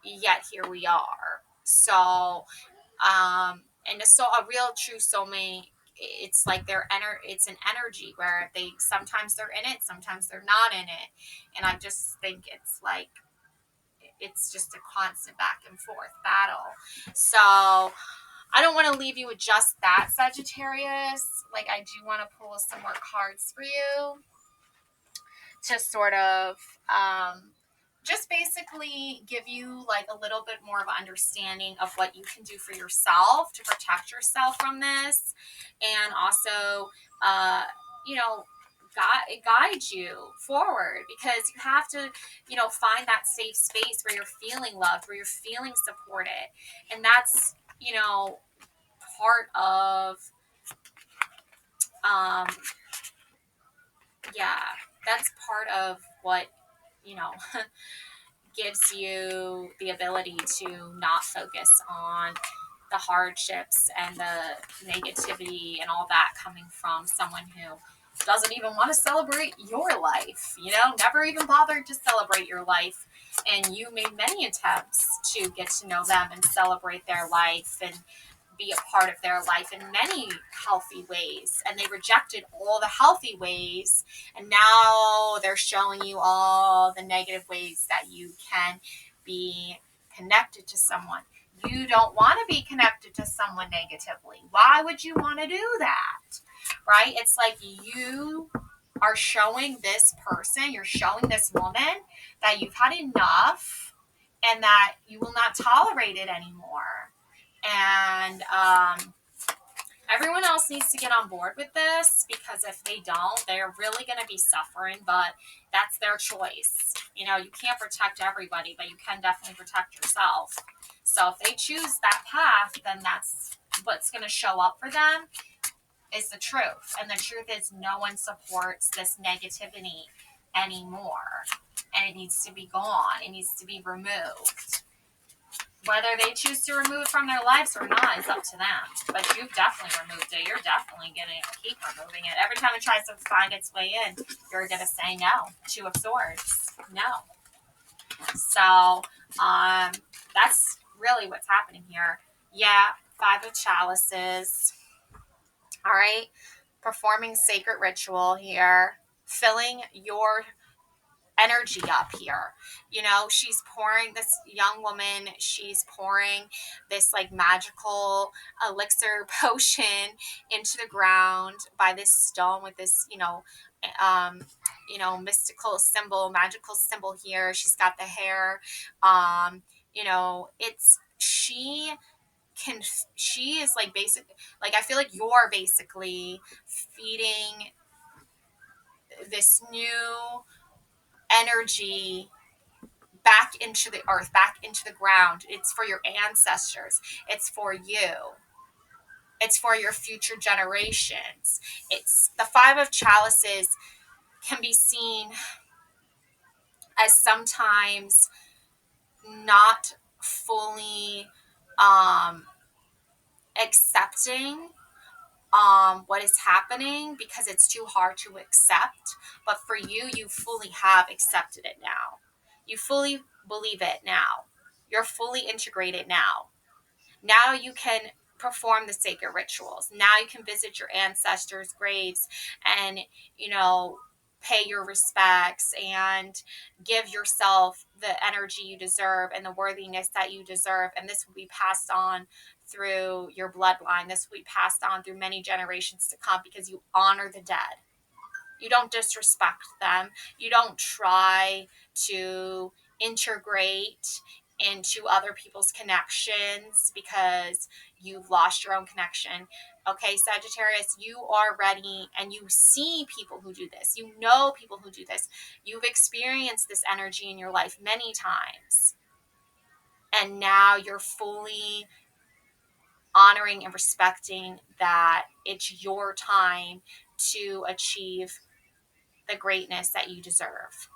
yet here we are. So, and a real true soulmate, it's like it's an energy where sometimes they're in it, sometimes they're not in it. And I just think it's just a constant back and forth battle. So I don't want to leave you with just that, Sagittarius. Like, I do want to pull some more cards for you to sort of just basically give you like a little bit more of an understanding of what you can do for yourself to protect yourself from this, and also you know guide you forward, because you have to find that safe space where you're feeling loved, where you're feeling supported. And that's part of um yeah, that's part of what you know gives you the ability to not focus on the hardships and the negativity and all that coming from someone who doesn't even want to celebrate your life, never even bothered to celebrate your life. And you made many attempts to get to know them and celebrate their life and be a part of their life in many healthy ways, and they rejected all the healthy ways, and now they're showing you all the negative ways that you can be connected to someone. You don't want to be connected to someone negatively. Why would you want to do that? Right? It's like you are showing this person, you're showing this woman that you've had enough and that you will not tolerate it anymore. And everyone else needs to get on board with this, because if they don't, they're really going to be suffering. But that's their choice. You can't protect everybody, but you can definitely protect yourself. So if they choose that path, then that's what's going to show up for them, is the truth. And the truth is, no one supports this negativity anymore. And it needs to be gone. It needs to be removed. Whether they choose to remove it from their lives or not is up to them. But you've definitely removed it. You're definitely going to keep removing it. Every time it tries to find its way in, you're going to say no. Two of Swords. No. So that's really what's happening here. Yeah, Five of Chalices. All right. Performing sacred ritual here. Filling your energy up here. She's pouring, this young woman, she's pouring this like magical elixir potion into the ground by this stone with this mystical symbol, magical symbol here. She's got the hair. It's can she is like basic, like I feel like you're basically feeding this new energy back into the earth, back into the ground. It's for your ancestors. It's for you. It's for your future generations. It's the Five of Chalices can be seen as sometimes not fully um, accepting what is happening because it's too hard to accept. But for you, you fully have accepted it now. You fully believe it now. You're fully integrated now. Now you can perform the sacred rituals. Now you can visit your ancestors' graves and, pay your respects and give yourself the energy you deserve and the worthiness that you deserve. And this will be passed on through your bloodline. This will be passed on through many generations to come because you honor the dead. You don't disrespect them. You don't try to integrate into other people's connections because you've lost your own connection. Okay, Sagittarius, you are ready and you see people who do this. You know people who do this. You've experienced this energy in your life many times. And now you're fully honoring and respecting that it's your time to achieve the greatness that you deserve.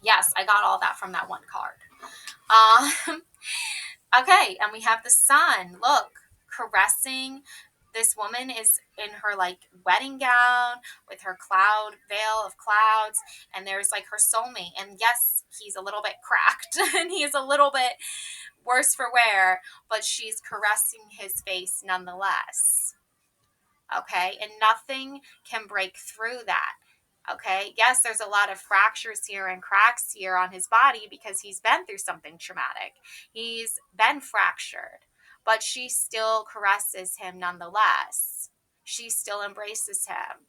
Yes, I got all that from that one card. Okay, and we have the sun. Look, caressing. This woman is in her like wedding gown with her cloud veil of clouds, and there's like her soulmate. And yes, he's a little bit cracked and he is a little bit worse for wear, but she's caressing his face nonetheless. Okay, and nothing can break through that. Okay, yes, there's a lot of fractures here and cracks here on his body because he's been through something traumatic. He's been fractured, but she still caresses him nonetheless. She still embraces him.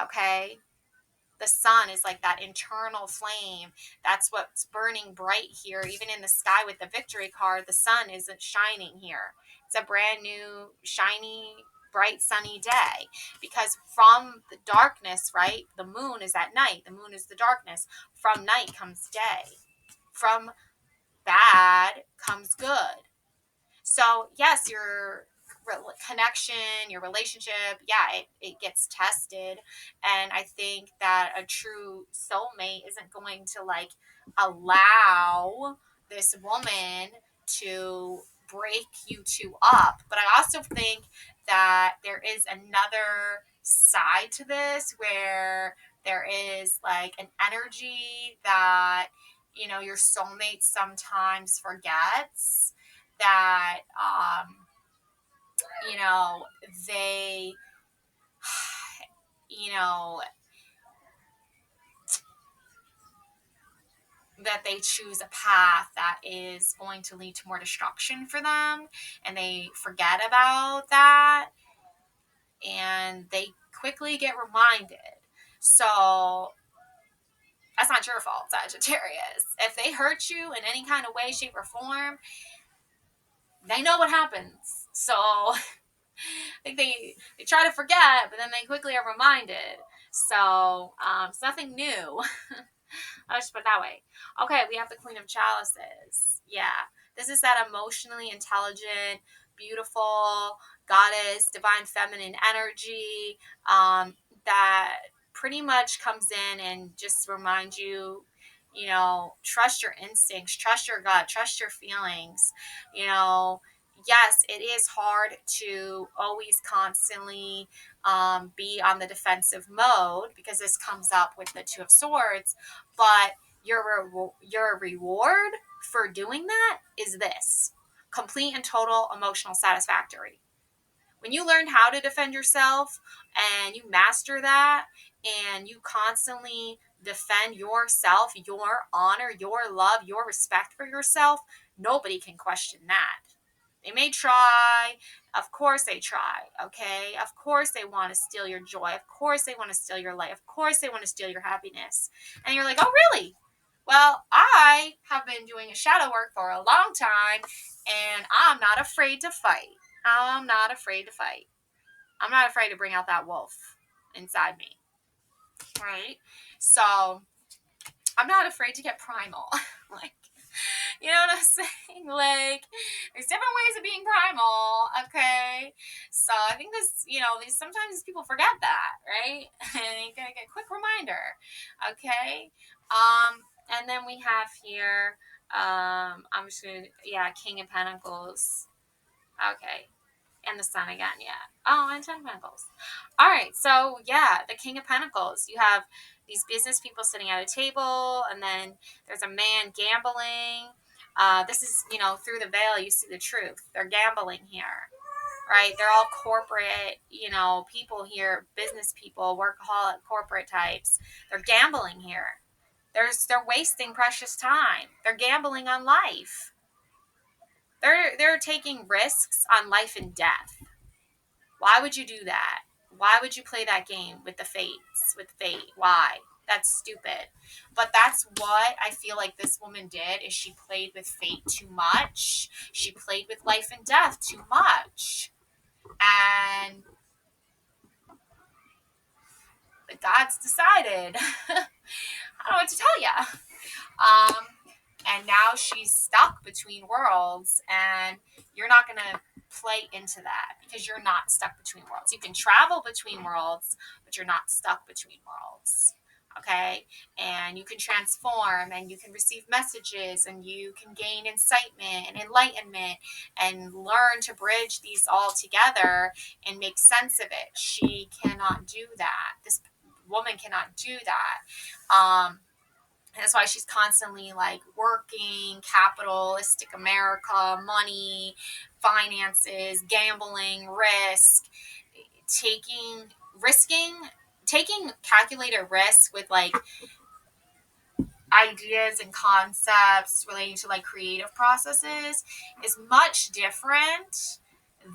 Okay, the sun is like that internal flame. That's what's burning bright here. Even in the sky with the victory card, the sun isn't shining here. It's a brand new, shiny, bright, sunny day. Because from the darkness, right? The moon is at night. The moon is the darkness. From night comes day. From bad comes good. So, yes, your connection, your relationship, yeah, it gets tested. And I think that a true soulmate isn't going to like allow this woman to break you two up. But I also think that there is another side to this where there is like an energy that, your soulmate sometimes forgets that you know they you know that they choose a path that is going to lead to more destruction for them, and they forget about that and they quickly get reminded. So that's not your fault, Sagittarius. If they hurt you in any kind of way, shape, or form, they know what happens. So I think they try to forget, but then they quickly are reminded. So it's nothing new. I'll just put it that way. Okay, we have the Queen of Chalices. Yeah, this is that emotionally intelligent, beautiful goddess, divine feminine energy that pretty much comes in and just reminds you, trust your instincts, trust your gut, trust your feelings. Yes, it is hard to always constantly be on the defensive mode because this comes up with the Two of Swords, but your reward for doing that is this: complete and total emotional satisfactory. When you learn how to defend yourself and you master that and you constantly defend yourself, your honor, your love, your respect for yourself, nobody can question that. They may try. Of course they try, okay? Of course they want to steal your joy. Of course they want to steal your life. Of course they want to steal your happiness. And you're like, oh, really? Well, I have been doing a shadow work for a long time, and I'm not afraid to fight. I'm not afraid to fight. I'm not afraid to bring out that wolf inside me, right? So I'm not afraid to get primal. Like, you know what I'm saying? Like, there's different ways of being primal, okay? So I think this, sometimes people forget that, right? And you gotta get a quick reminder, okay? And then we have here, I'm just gonna, King of Pentacles. Okay. And the Sun again, yeah. Oh, and 10 Pentacles. All right, so yeah, the King of Pentacles. You have these business people sitting at a table, and then there's a man gambling. This is, through the veil, you see the truth. They're gambling here, right? They're all corporate, people here, business people, workaholic, corporate types. They're gambling here. They're wasting precious time. They're gambling on life. They're taking risks on life and death. Why would you do that? Why would you play that game with the fates, with fate? Why? That's stupid. But that's what I feel like this woman did, is she played with fate too much. She played with life and death too much. And the gods decided. I don't know what to tell you. And now she's stuck between worlds, and you're not going to play into that because you're not stuck between worlds. You can travel between worlds, but you're not stuck between worlds. Okay? And you can transform, and you can receive messages, and you can gain incitement and enlightenment and learn to bridge these all together and make sense of it. She cannot do that. This woman cannot do that. That's why she's constantly like working, capitalistic America, money, finances, gambling, taking calculated risk with like ideas and concepts relating to like creative processes is much different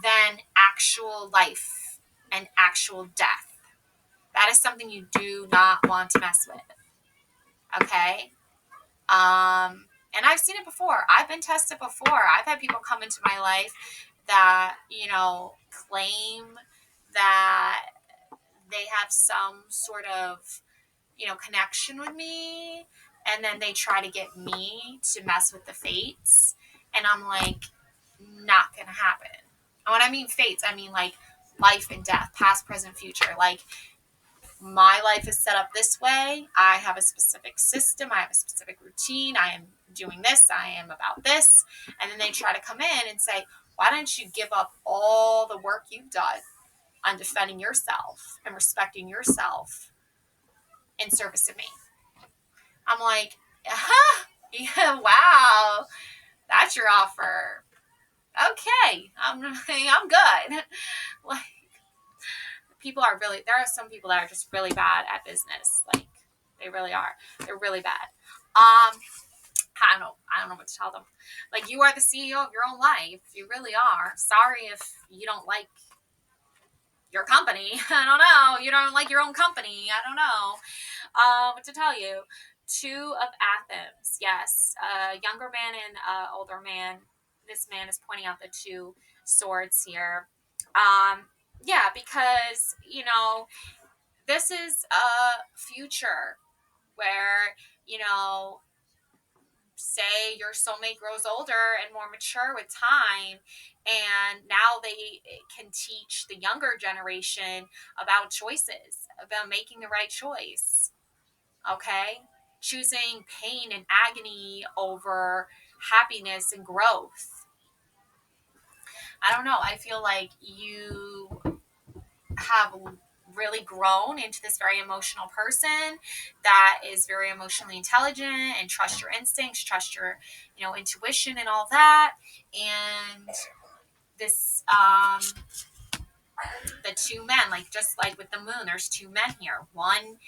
than actual life and actual death. That is something you do not want to mess with. Okay? And I've seen it before. I've been tested before. I've had people come into my life that, claim that they have some sort of, connection with me. And then they try to get me to mess with the fates. And I'm like, not going to happen. And when I mean fates, I mean like life and death, past, present, future. Like, my life is set up this way. I have a specific system. I have a specific routine. I am doing this. I am about this. And then they try to come in and say, why don't you give up all the work you've done on defending yourself and respecting yourself in service of me? I'm like, yeah, wow, that's your offer. Okay, I'm good. Like, there are some people that are just really bad at business. Like, they really are. They're really bad. I don't know what to tell them. Like, you are the CEO of your own life. You really are. Sorry if you don't like your company. I don't know. You don't like your own company. I don't know what to tell you. 2 of Athens. Yes. Younger man and older man. This man is pointing out the 2 swords here. Yeah, because, this is a future where, say your soulmate grows older and more mature with time, and now they can teach the younger generation about choices, about making the right choice. Okay? Choosing pain and agony over happiness and growth. I don't know. I feel like you have really grown into this very emotional person that is very emotionally intelligent and trust your instincts, trust your, intuition and all that. And this, the 2 men, like just like with the moon, there's 2 men here. One,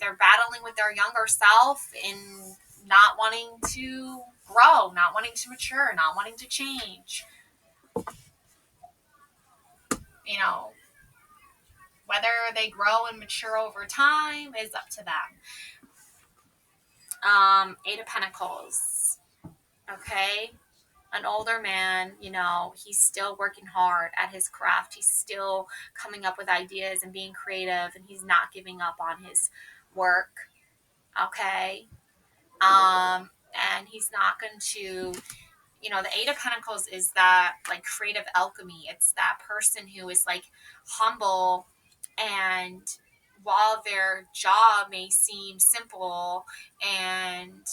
they're battling with their younger self in not wanting to grow, not wanting to mature, not wanting to change. whether they grow and mature over time is up to them. Eight of Pentacles. Okay. An older man, he's still working hard at his craft. He's still coming up with ideas and being creative, and he's not giving up on his work. Okay. And he's not going to, the Eight of Pentacles is that like creative alchemy. It's that person who is like humble, and while their job may seem simple and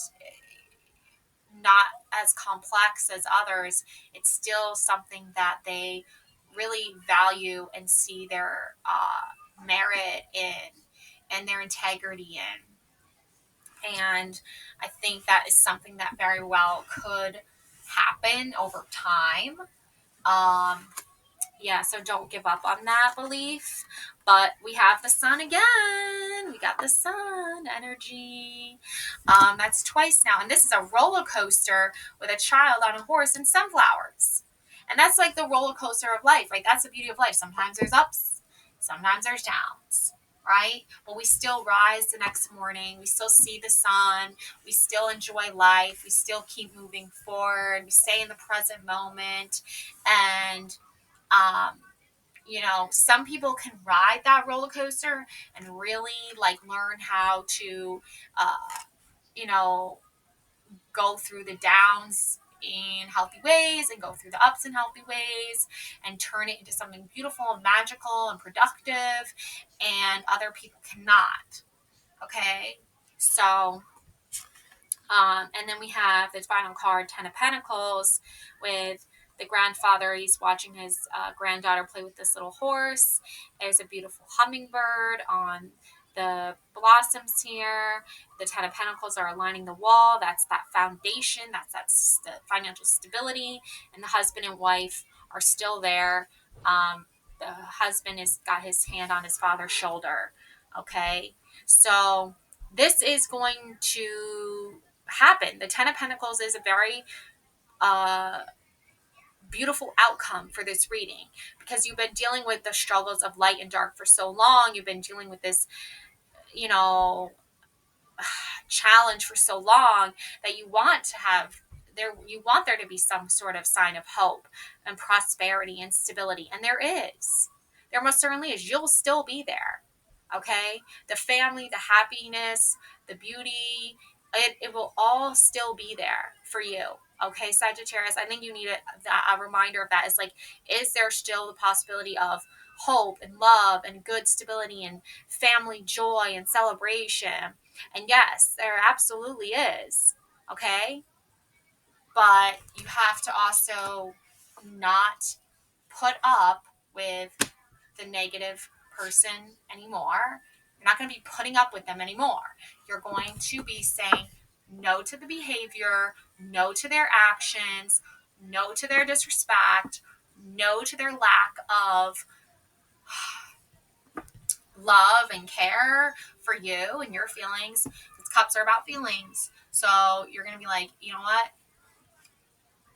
not as complex as others, it's still something that they really value and see their merit in and their integrity in. And I think that is something that very well could happen over time. Yeah, so don't give up on that belief. But we have the sun again. We got the sun energy. That's twice now. And this is a roller coaster with a child on a horse and sunflowers. And that's like the roller coaster of life, right? That's the beauty of life. Sometimes there's ups, sometimes there's downs, right? But we still rise the next morning. We still see the sun. We still enjoy life. We still keep moving forward. We stay in the present moment. And some people can ride that roller coaster and really like learn how to, go through the downs in healthy ways and go through the ups in healthy ways and turn it into something beautiful and magical and productive, and other people cannot. Okay. So, and then we have the final card, Ten of Pentacles, with the grandfather. He's watching his granddaughter play with this little horse. There's a beautiful hummingbird on the blossoms here. The Ten of Pentacles are aligning the wall. That's that foundation. That's the financial stability. And the husband and wife are still there. The husband has got his hand on his father's shoulder. Okay. So this is going to happen. The Ten of Pentacles is a very beautiful outcome for this reading, because you've been dealing with the struggles of light and dark for so long. You've been dealing with this, challenge for so long that you want there to be some sort of sign of hope and prosperity and stability. And there most certainly is. You'll still be there. Okay. The family, the happiness, the beauty, it will all still be there for you. Okay, Sagittarius, I think you need a reminder of that. Is like, is there still the possibility of hope and love and good stability and family joy and celebration? And yes, there absolutely is. Okay, but you have to also not put up with the negative person anymore. You're not going to be putting up with them anymore. You're going to be saying no to the behavior, no to their actions, no to their disrespect, no to their lack of love and care for you and your feelings. These cups are about feelings. So you're going to be like, you know what?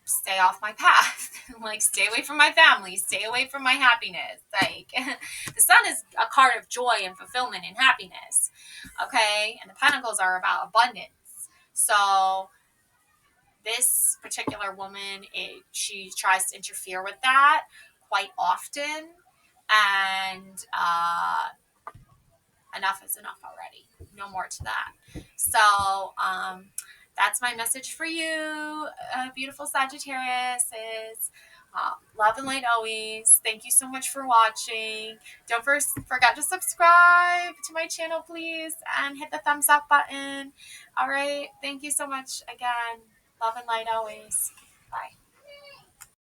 Stay off my path. Like, stay away from my family, stay away from my happiness. Like, the sun is a card of joy and fulfillment and happiness. Okay. And the pentacles are about abundance. So this particular woman, she tries to interfere with that quite often. And enough is enough already. No more to that. So that's my message for you, beautiful Sagittarius. Is love and light always. Thank you so much for watching. Don't forget to subscribe to my channel, please, and hit the thumbs up button. All right. Thank you so much again. Love and light always. Bye.